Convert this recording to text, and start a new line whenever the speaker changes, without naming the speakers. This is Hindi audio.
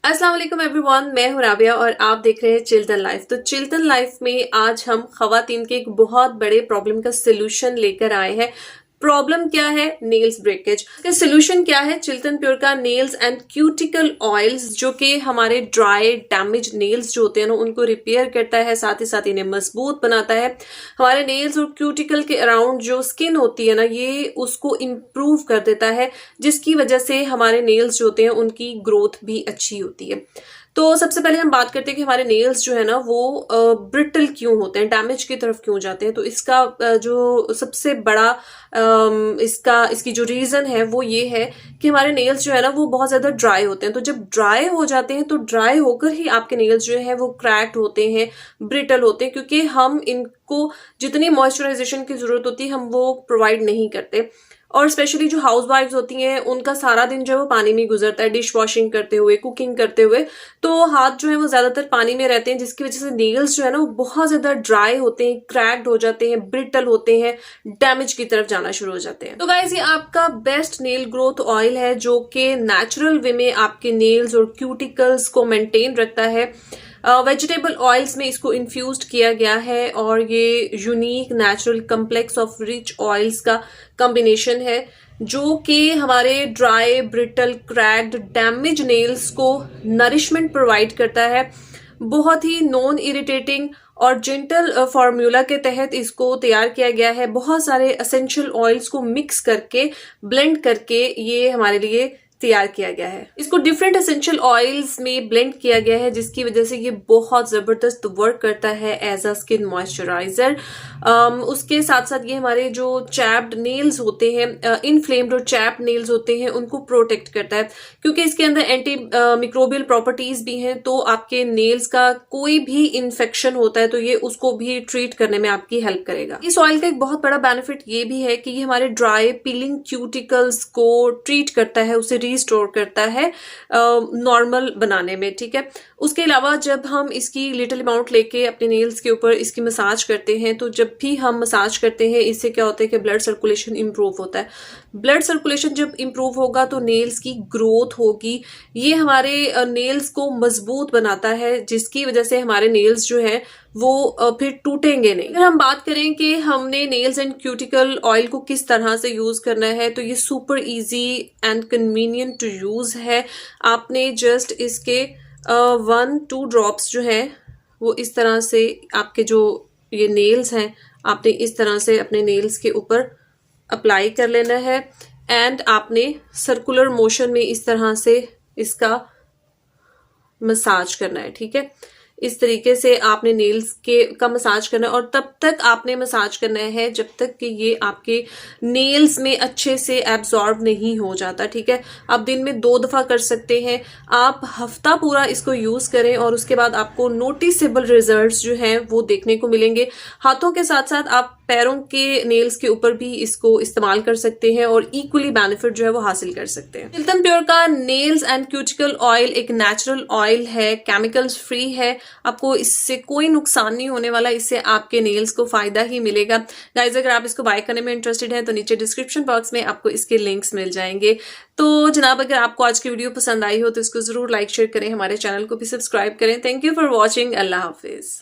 अस्सलाम वालेकुम एवरीवन, मैं हूं राबिया और आप देख रहे हैं चिल्टन लाइफ। तो चिल्टन लाइफ में आज हम खवातीन के एक बहुत बड़े प्रॉब्लम का सोल्यूशन लेकर आए हैं। प्रॉब्लम क्या है? Nails breakage. इसका सोल्यूशन क्या है? चिल्टन प्योर का नेल्स एंड क्यूटिकल ऑयल्स, जो कि हमारे ड्राई डैमेज नेल्स जो होते हैं ना उनको रिपेयर करता है, साथ ही साथ इन्हें मजबूत बनाता है। हमारे नेल्स और क्यूटिकल के अराउंड जो स्किन होती है ना, ये उसको इम्प्रूव कर देता है, जिसकी वजह से हमारे नेल्स जो होते हैं उनकी ग्रोथ भी अच्छी होती है। तो सबसे पहले हम बात करते हैं कि हमारे नेल्स जो है ना वो ब्रिटल क्यों होते हैं, डैमेज की तरफ क्यों जाते हैं। तो इसका जो सबसे बड़ा इसकी जो रीजन है वो ये है कि हमारे नेल्स जो है ना वो बहुत ज्यादा ड्राई होते हैं। तो जब ड्राई हो जाते हैं तो ड्राई होकर ही आपके नेल्स जो है वो क्रैक्ड होते हैं, ब्रिटल होते हैं, क्योंकि हम इनको जितनी मॉइस्चराइजेशन की जरूरत होती है हम वो प्रोवाइड नहीं करते। और स्पेशली जो हाउस वाइफ्स होती हैं उनका सारा दिन जो है वो पानी में गुजरता है, डिश वॉशिंग करते हुए, कुकिंग करते हुए। तो हाथ जो है वो ज्यादातर पानी में रहते हैं, जिसकी वजह से नेल्स जो है ना वो बहुत ज्यादा ड्राई होते हैं, क्रैक्ड हो जाते हैं, ब्रिटल होते हैं, डैमेज की तरफ जाना शुरू हो जाते हैं। तो गाइस, ये आपका बेस्ट नेल ग्रोथ ऑयल है जो कि नेचुरल वे में आपके नेल्स और क्यूटिकल्स को मेंटेन रखता है। वेजिटेबल ऑयल्स में इसको इन्फ्यूज्ड किया गया है और ये unique natural complex of rich oils का कॉम्बिनेशन है, जो कि हमारे dry, brittle, cracked, damage nails को नरिशमेंट प्रोवाइड करता है। बहुत ही नॉन इरिटेटिंग और जेंटल फॉर्मूला के तहत इसको तैयार किया गया है। बहुत सारे एसेंशियल ऑयल्स को मिक्स करके, ब्लेंड करके ये हमारे लिए तैयार किया गया है। इसको डिफरेंट एसेंशियल ऑयल्स में ब्लेंड किया गया है, जिसकी वजह से ये बहुत जबरदस्त वर्क करता है एज अ स्किन मॉइस्चराइजर। उसके साथ साथ ये हमारे जो चैप्ड नेल्स होते हैं, इनफ्लेम्ड और चैप्ड नेल्स होते हैं, उनको प्रोटेक्ट करता है, क्योंकि इसके अंदर एंटी मिक्रोबियल प्रॉपर्टीज भी हैं। तो आपके नेल्स का कोई भी इन्फेक्शन होता है तो ये उसको भी ट्रीट करने में आपकी हेल्प करेगा। इस ऑयल का एक बहुत बड़ा बेनिफिट ये भी है कि ये हमारे ड्राई पीलिंग क्यूटिकल्स को ट्रीट करता है, उसे स्टोर करता है नॉर्मल बनाने में। ठीक है, उसके अलावा जब हम इसकी लिटिल अमाउंट लेके अपने नेल्स के ऊपर इसकी मसाज करते हैं, तो जब भी हम मसाज करते हैं इससे क्या होता है कि ब्लड सर्कुलेशन इंप्रूव होता है। ब्लड सर्कुलेशन जब इंप्रूव होगा तो नेल्स की ग्रोथ होगी, ये हमारे नेल्स को मजबूत बनाता है, जिसकी वजह से हमारे नेल्स जो है वो फिर टूटेंगे नहीं। अगर हम बात करें कि हमने नेल्स एंड क्यूटिकल ऑयल को किस तरह से यूज करना है, तो ये super easy and convenient to use है। आपने जस्ट इसके 1-2 ड्रॉप्स जो है वो इस तरह से आपके जो ये नेल्स हैं, आपने इस तरह से अपने नेल्स के ऊपर अप्लाई कर लेना है एंड आपने सर्कुलर मोशन में इस तरह से इसका मसाज करना है। ठीक है, इस तरीके से आपने नेल्स का मसाज करना है और तब तक आपने मसाज करना है जब तक कि ये आपके नेल्स में अच्छे से एब्जॉर्ब नहीं हो जाता। ठीक है, आप दिन में 2 दफा कर सकते हैं, आप हफ्ता पूरा इसको यूज करें और उसके बाद आपको नोटिसेबल रिजल्ट्स जो हैं वो देखने को मिलेंगे। हाथों के साथ साथ आप पैरों के नेल्स के ऊपर भी इसको इस्तेमाल कर सकते हैं और इक्वली बेनिफिट जो है वो हासिल कर सकते हैं। चिल्टन प्योर का नेल्स एंड क्यूटिकल ऑयल एक नेचुरल ऑयल है, केमिकल्स फ्री है, आपको इससे कोई नुकसान नहीं होने वाला, इससे आपके नेल्स को फायदा ही मिलेगा। गाइस, अगर आप इसको बाय करने में इंटरेस्टेड हैं तो नीचे डिस्क्रिप्शन बॉक्स में आपको इसके लिंक्स मिल जाएंगे। तो जनाब, अगर आपको आज की वीडियो पसंद आई हो तो इसको जरूर लाइक शेयर करें, हमारे चैनल को भी सब्सक्राइब करें। Thank you for watching. Allah Hafiz.